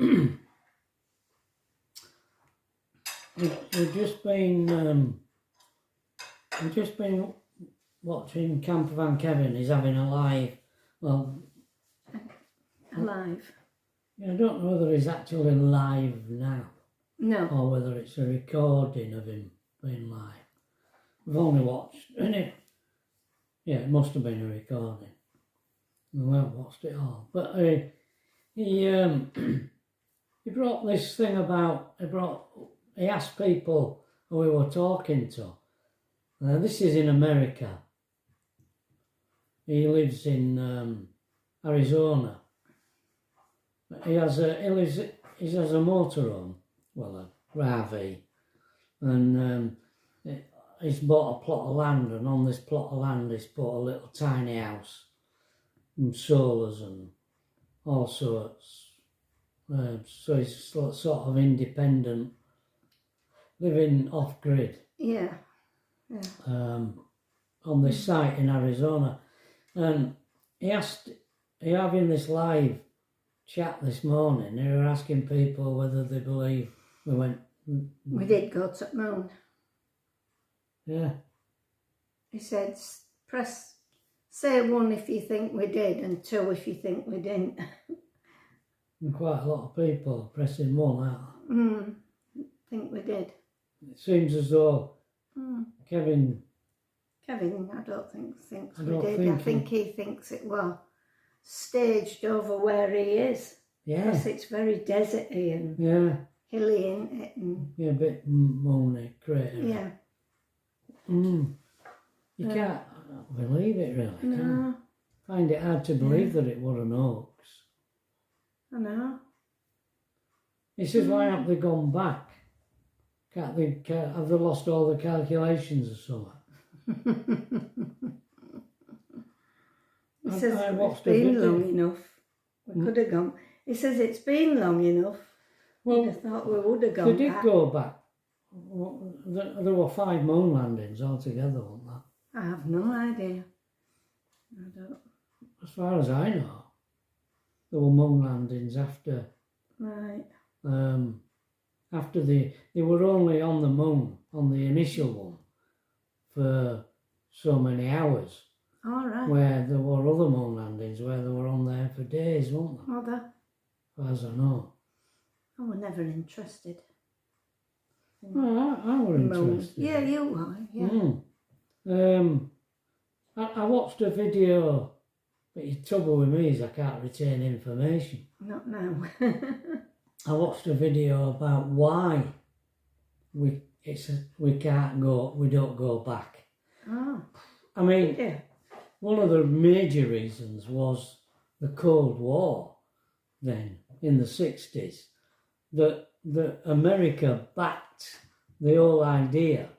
we've just been watching Camper Van Kevin is having a live, well... Alive? I don't know whether he's actually live now. No. Or whether it's a recording of him being live. We've only watched, it must have been a recording. We haven't watched it all. But he brought this thing about, he asked people who we were talking to. This is in America. He lives in Arizona. He has a motorhome, well, a RV, and he's bought a plot of land, and on this plot of land he's put a little tiny house, and solars and all sorts. So he's sort of independent, living off grid. Yeah. On this site in Arizona, and he having this live chat this morning. They were asking people whether they believe we did go to the moon. Yeah. He said, say 1 if you think we did, and 2 if you think we didn't. And quite a lot of people pressing 1 out. Think we did. It seems as though Kevin, I don't think thinks we did. I think he thinks it was staged over where he is. Yeah. Because it's very deserty and hilly, isn't it? And a bit moony, crater. Yeah. You can't believe it, really. No. Find it hard to believe that it were an hoax. I know. He says, why haven't they gone back? Have they lost all the calculations or something? He says it's been long enough. We could have gone. He says it's been long enough. Well, I thought we would have gone back. They did go back. There were 5 moon landings altogether, weren't there? I have no idea. I don't. As far as I know, there were moon landings after. Right. After they were only on the moon, on the initial one, for so many hours. All right. Where there were other moon landings where they were on there for days, weren't they? Mother. As far as I know. I was never interested. Well, I were interested. Yeah, you were, yeah. I watched a video, but the trouble with me is I can't retain information. Not now. I watched a video about why we don't go back. Oh. I mean, one of the major reasons was the Cold War then, in the 60s, that America backed the whole idea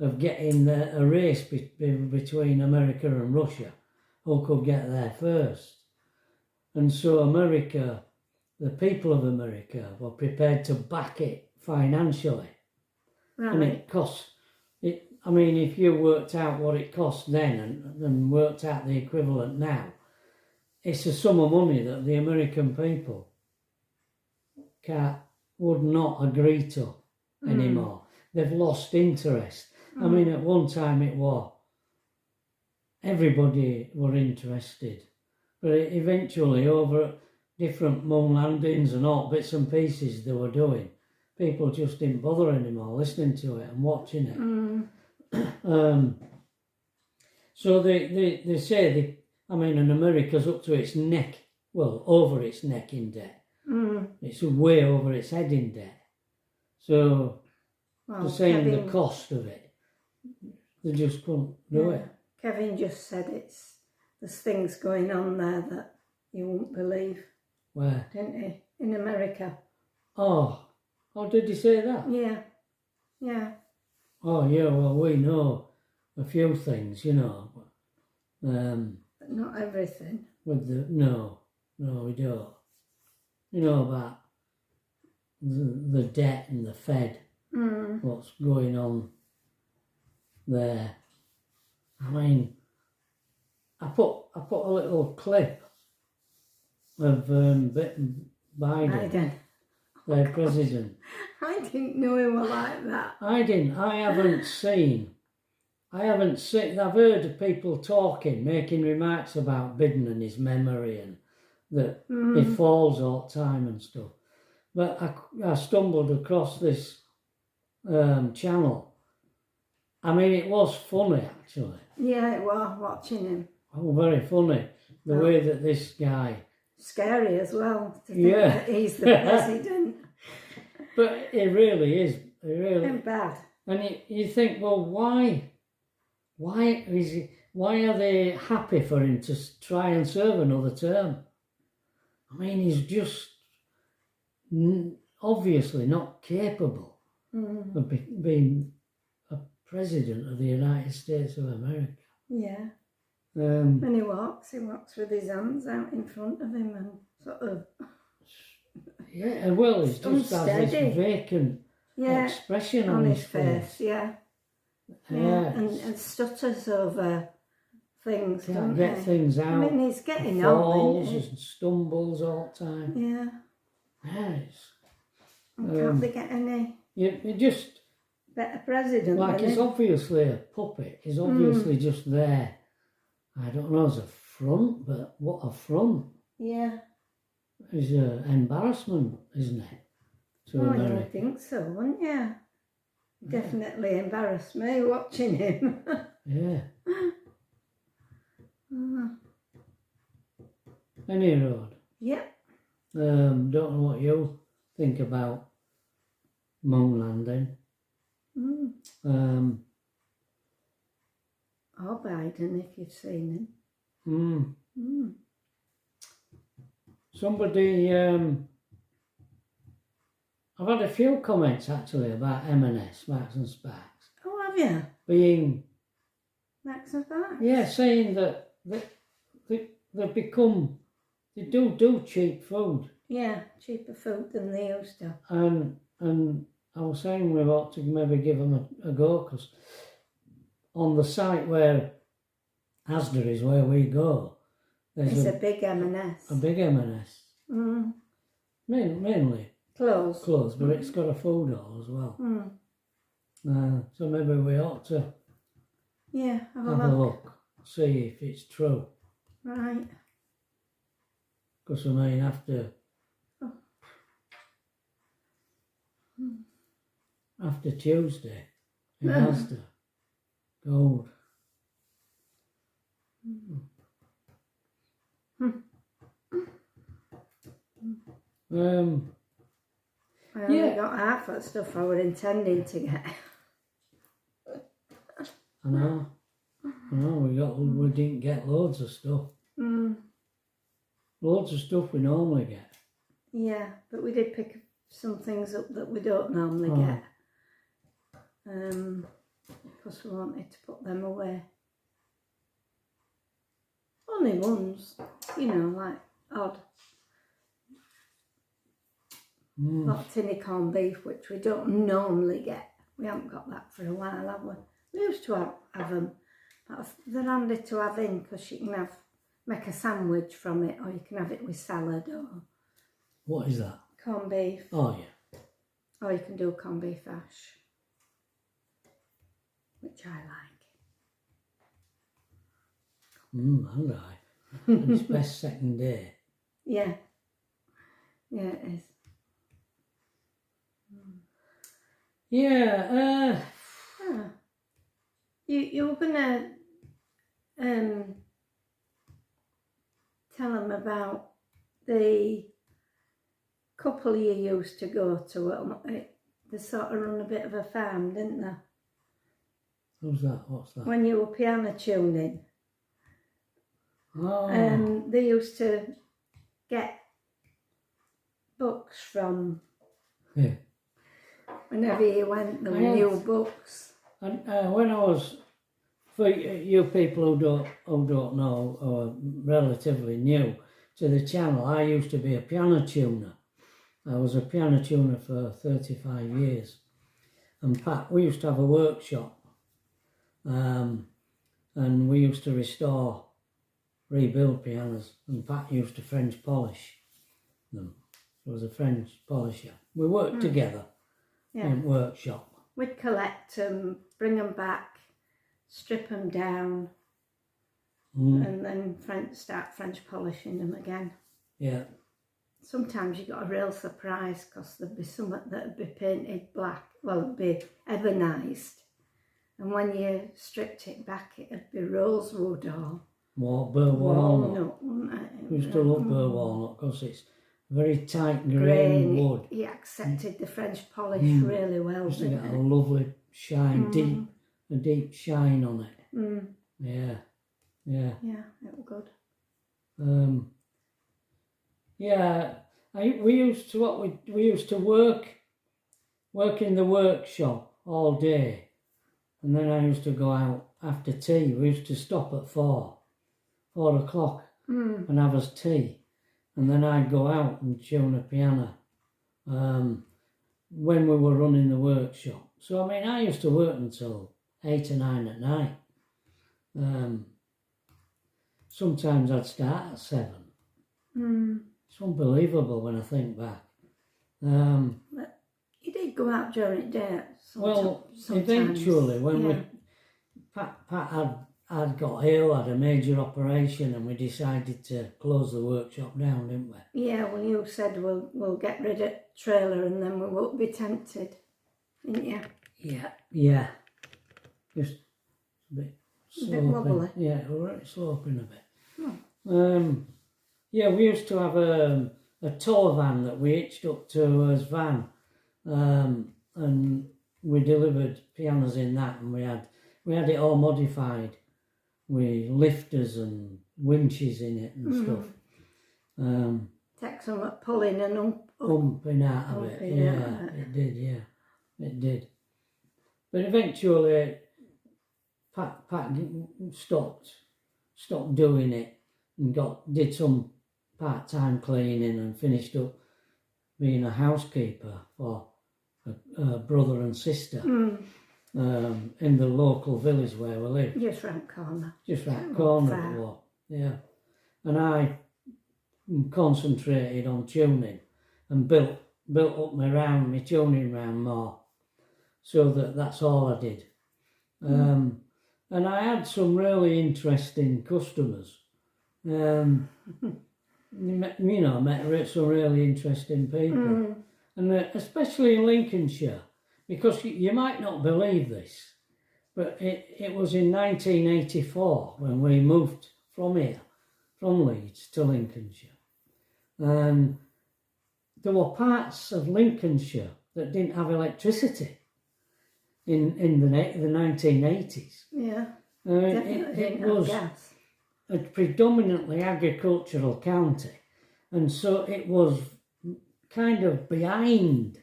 of getting a race between America and Russia, who could get there first. And so America, the people of America, were prepared to back it financially. Right. And it cost, I mean, if you worked out what it cost then and worked out the equivalent now, it's a sum of money that the American people would not agree to anymore. They've lost interest. I mean, at one time it was, everybody were interested. But eventually, over different moon landings and all bits and pieces they were doing, people just didn't bother anymore listening to it and watching it. So they say, and America's up to its neck, well, over its neck in debt. It's way over its head in debt. So, they're saying the cost of it, they just couldn't do it. Kevin just said there's things going on there that you won't believe. Where? Didn't he? In America. Oh, did he say that? Yeah. Yeah. Oh, yeah, well, we know a few things, you know. But not everything. No, we don't. You know about the debt and the Fed, what's going on there. I mean, I put a little clip of Biden their president. I didn't know he was like that. I didn't. I haven't seen. I've heard of people talking, making remarks about Biden and his memory and that he falls all the time and stuff. But I stumbled across this channel. I mean, it was funny, actually. Yeah, it was, watching him. Oh, very funny. The way that this guy... Scary as well, to think that he's the president. But it really is. It really And bad. And you think, well, why are they happy for him to try and serve another term? I mean, he's just obviously not capable of being a president of the United States of America. Yeah. When he walks with his hands out in front of him and sort of... Yeah, well, he just has this vacant expression on his face. Yeah. And stutters over things. Can't get things out. I mean, he's getting falls and stumbles all the time. Yeah. Yes. Can't they get any you just better president? Like he's obviously a puppet. He's obviously just there. I don't know as a front, but what a front. Yeah. It's an embarrassment, isn't it? You would think so, wouldn't you? Definitely embarrassed me watching him. Yeah. Any road. Yep. Don't know what you think about moon landing. Or Biden, if you've seen him. Somebody, I've had a few comments actually about M&S, Max and Sparks. Oh, have you? Being... Max and Sparks? Yeah, saying that they've become... They do cheap food. Yeah, cheaper food than they used to. And I was saying we ought to maybe give them a go, because on the site where Asda is, where we go, there's a big M&S. A big M&S. Mainly clothes, but it's got a food hall as well. So maybe we ought to have a look, see if it's true. Right. Because I mean, after Tuesday, in Asda, gold. I only got half that stuff I was intending to get. I know, we didn't get loads of stuff. Loads of stuff we normally get. Yeah, but we did pick some things up that we don't normally get. Because we wanted to put them away. Only ones, like odd. Like tinny corned beef, which we don't normally get. We haven't got that for a while, have we? We used to have them, but they're handy to have in because you can make a sandwich from it, or you can have it with salad or... What is that? Corned beef. Oh, yeah. Or you can do corned beef hash, which I like. And I. And it's best second day. Yeah. Yeah, it is. Yeah, You were gonna tell them about the couple you used to go to. They sort of run a bit of a farm, didn't they? Who's that? What's that? When you were piano tuning. Oh. They used to get books from... Yeah. Whenever you went, there were new books. And when I was, for you people who don't know, or relatively new to the channel, I used to be a piano tuner. I was a piano tuner for 35 years. And Pat, we used to have a workshop, and we used to rebuild pianos, and Pat used to French polish them. There was a French polisher. We worked together in workshop. We'd collect them, bring them back, strip them down, and then start French polishing them again. Yeah. Sometimes you got a real surprise because there'd be something that'd be painted black, well, it'd be ebonized. And when you stripped it back, it'd be rosewood or Burr walnut. wouldn't it? I used to love burr walnut because it's very tight grain wood. He accepted the French polish really well, Used to didn't get it? a lovely shine, a deep shine on it. Yeah. Yeah, it was good. We used to work in the workshop all day, and then I used to go out after tea. We used to stop at 4 o'clock and have us tea, and then I'd go out and tune a piano when we were running the workshop. So I mean, I used to work until 8 or 9 at night. Sometimes I'd start at 7. It's unbelievable when I think back. You did go out during the day. Sometimes. Eventually, when Pat had got ill, had a major operation, and we decided to close the workshop down, didn't we? Yeah, well, you said we'll get rid of trailer and then we won't be tempted, didn't you? Yeah. Just a bit sloping. wobbly. Yeah, we're sloping a bit. We used to have a tow van that we hitched up to as van, and we delivered pianos in that, and we had it all modified with lifters and winches in it and stuff. Take some pulling and Pumping out of it. It did. But eventually, Pat stopped doing it and did some part-time cleaning and finished up being a housekeeper for a brother and sister in the local village where we live. Just round corner. Just round corner it was, yeah. And I concentrated on tuning and built up my tuning round more, so that's all I did. And I had some really interesting customers. Met some really interesting people, and especially in Lincolnshire, because you might not believe this, but it was in 1984 when we moved from Leeds to Lincolnshire, and there were parts of Lincolnshire that didn't have electricity in the 1980s. Yeah, definitely it was gas. A predominantly agricultural county, and so it was kind of behind,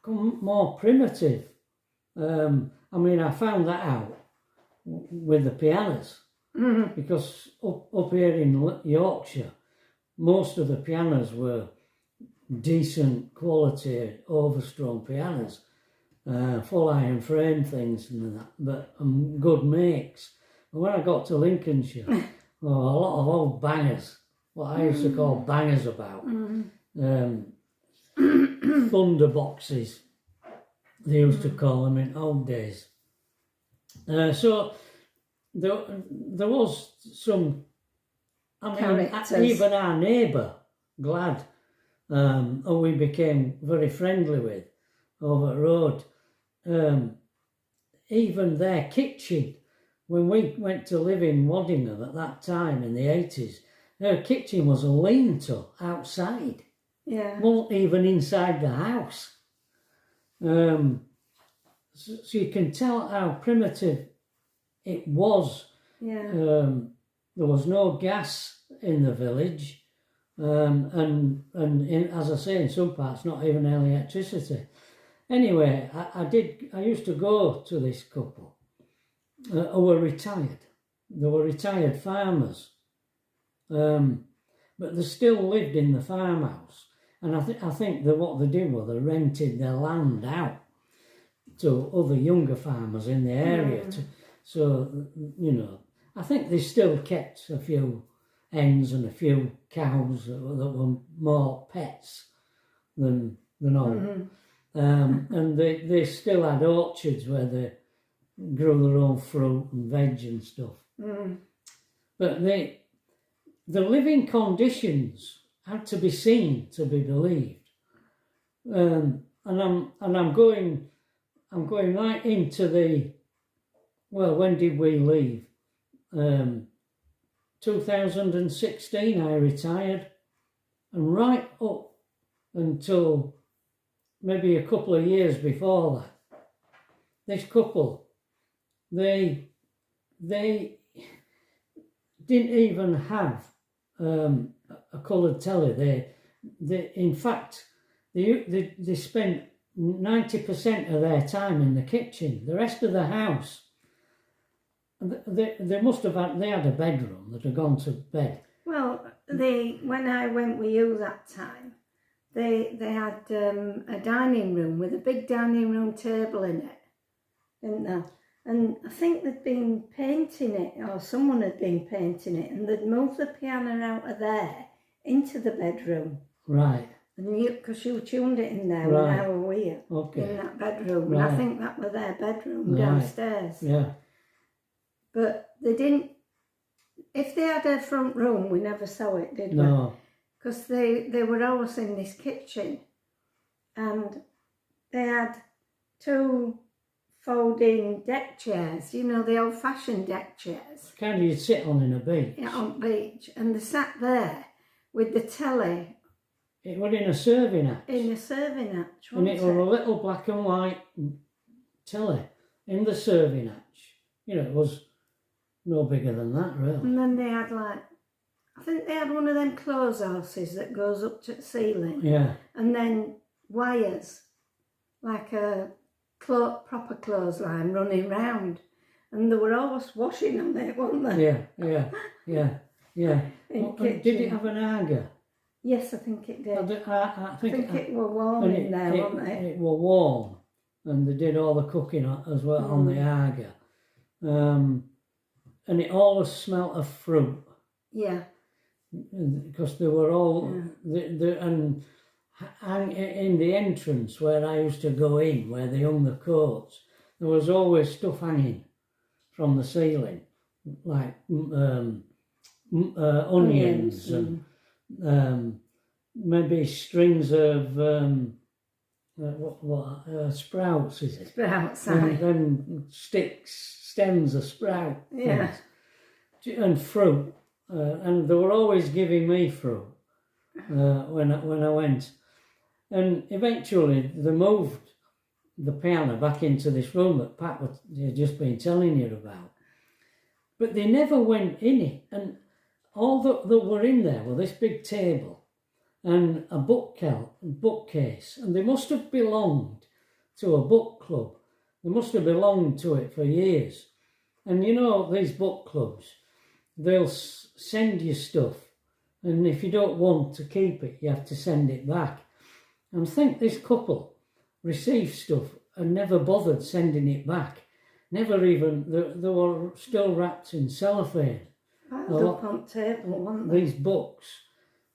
more primitive. I found that out with the pianos, because up here in Yorkshire, most of the pianos were decent quality overstrung pianos, full iron frame things and that, but good makes. And when I got to Lincolnshire, a lot of old bangers, what I used to call bangers about, thunder boxes, they used to call them in old days. So there was some, even our neighbour, Glad, who we became very friendly with over the road, even their kitchen, when we went to live in Waddingham at that time in the 80s, her kitchen was a lean-to outside. Yeah. Not even inside the house. So you can tell how primitive it was. Yeah. There was no gas in the village, and as I say, in some parts, not even electricity. Anyway, I used to go to this couple who were retired. They were retired farmers, but they still lived in the farmhouse. And I think that what they did was they rented their land out to other younger farmers in the area. I think they still kept a few hens and a few cows that were more pets all. And they still had orchards where they grew their own fruit and veg and stuff. But the living conditions had to be seen to be believed. And I'm going right into when did we leave? 2016 I retired, and right up until maybe a couple of years before that, this couple, they didn't even have a coloured telly. They in fact they spent 90% of their time in the kitchen. The rest of the house, they must have had. They had a bedroom that had gone to bed. Well, when I went with you that time, they had a dining room with a big dining room table in it, didn't they? And I think they'd been painting it, or someone had been painting it, and they'd moved the piano out of there into the bedroom. Right. And because you tuned it in there Right. when I were here, in that bedroom. Right. And I think that was their bedroom downstairs. Yeah. But they didn't, if they had a front room, we never saw it, did we? No. Because they were always in this kitchen, and they had 2 folding deck chairs, you know, the old-fashioned deck chairs. Kind of you'd sit on in a beach. Yeah, on beach. And they sat there with the telly. It was in a serving hatch. In a serving hatch, and it was a little black and white telly in the serving hatch. You know, it was no bigger than that, really. And then they had I think they had one of them clothes horses that goes up to the ceiling. Yeah. And then wires, like a proper clothesline running round. And they were always washing on it, weren't they? Yeah. Did it have an Aga? Yes, I think it did. I think it were warm in there, wasn't it? It were warm, and they did all the cooking as well on the Aga. And it always smelt of fruit. Yeah. Because they were all, and in the entrance where I used to go in, where they hung the coats, there was always stuff hanging from the ceiling, like onions and maybe strings of sprouts, is it? Sprouts, then stems of sprout. Yeah. Things. And fruit, and they were always giving me fruit when I went, and eventually they moved the piano back into this room that Pat had just been telling you about, but they never went in it, and all that were in there were this big table and a bookcase, and they must have belonged to a book club. They must have belonged to it for years. And you know, these book clubs, they'll send you stuff, and if you don't want to keep it, you have to send it back. And I think this couple received stuff and never bothered sending it back. Never even, they were still wrapped in cellophane. Piled up on table, weren't they? These books,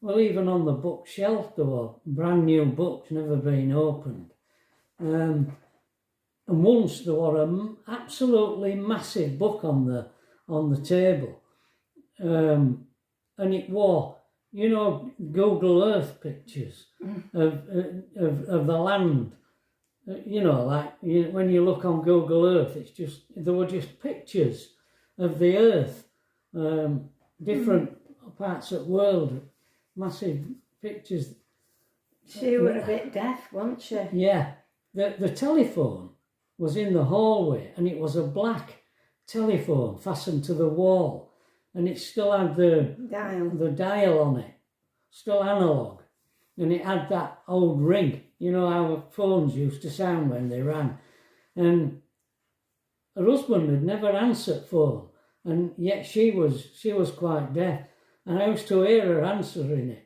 well, even on the bookshelf, there were brand new books, never been opened. And once there were an absolutely massive book on the table, and it was, you know, Google Earth pictures of the land. You know, like when you look on Google Earth, there were just pictures of the Earth. Different parts of the world, massive pictures. She was a bit deaf, wasn't she? Yeah. The telephone was in the hallway, and it was a black telephone fastened to the wall, and it still had the dial on it, still analogue, and it had that old ring. You know how phones used to sound when they rang, and her husband had never answered phone. And yet she was quite deaf, and I used to hear her answering it.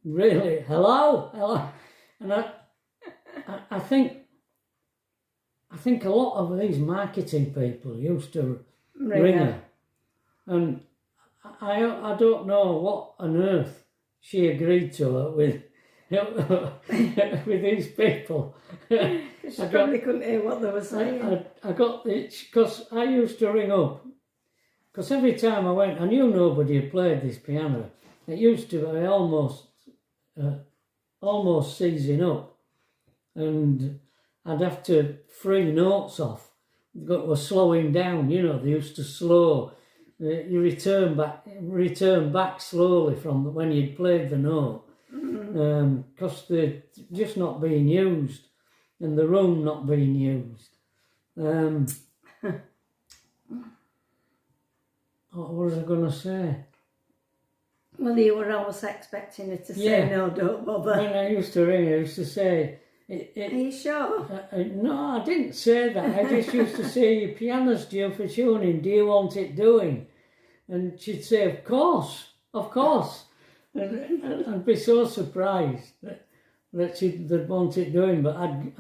Really, hello, and I think a lot of these marketing people used to ring her, and I don't know what on earth she agreed to it with. with these people. She probably couldn't hear what they were saying. I got it because I used to ring up. Because every time I went, I knew nobody had played this piano. It used to be almost seizing up, and I'd have to free notes off. Got were slowing down. You know, they used to slow. You return back slowly from when you'd played the note, because they're just not being used, and the room not being used. What was I going to say? Well, you were always expecting her to say, no, don't bother. When I used to ring her, I used to say... Are you sure? No, I didn't say that. I just used to say, your piano's due for tuning, do you want it doing? And she'd say, of course. And I'd be so surprised that they'd want it doing, but I'd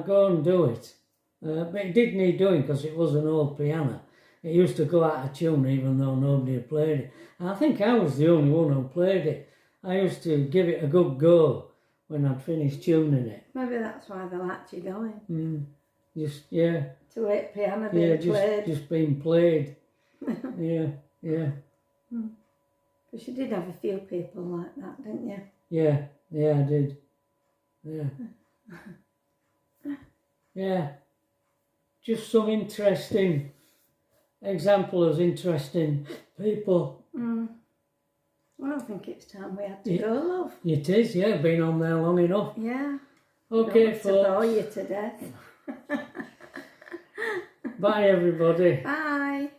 go and do it. But it did need doing because it was an old piano. It used to go out of tune even though nobody had played it. And I think I was the only one who played it. I used to give it a good go when I'd finished tuning it. Maybe that's why they liked you going. To it, piano being played. Just being played. yeah. Because you did have a few people like that, didn't you? Yeah, I did. Yeah. Yeah. Just some interesting example of interesting people. Well, I think it's time we had to go, love. It is, yeah. Been on there long enough. Yeah. Okay, folks. To bore you to death. Bye, everybody. Bye.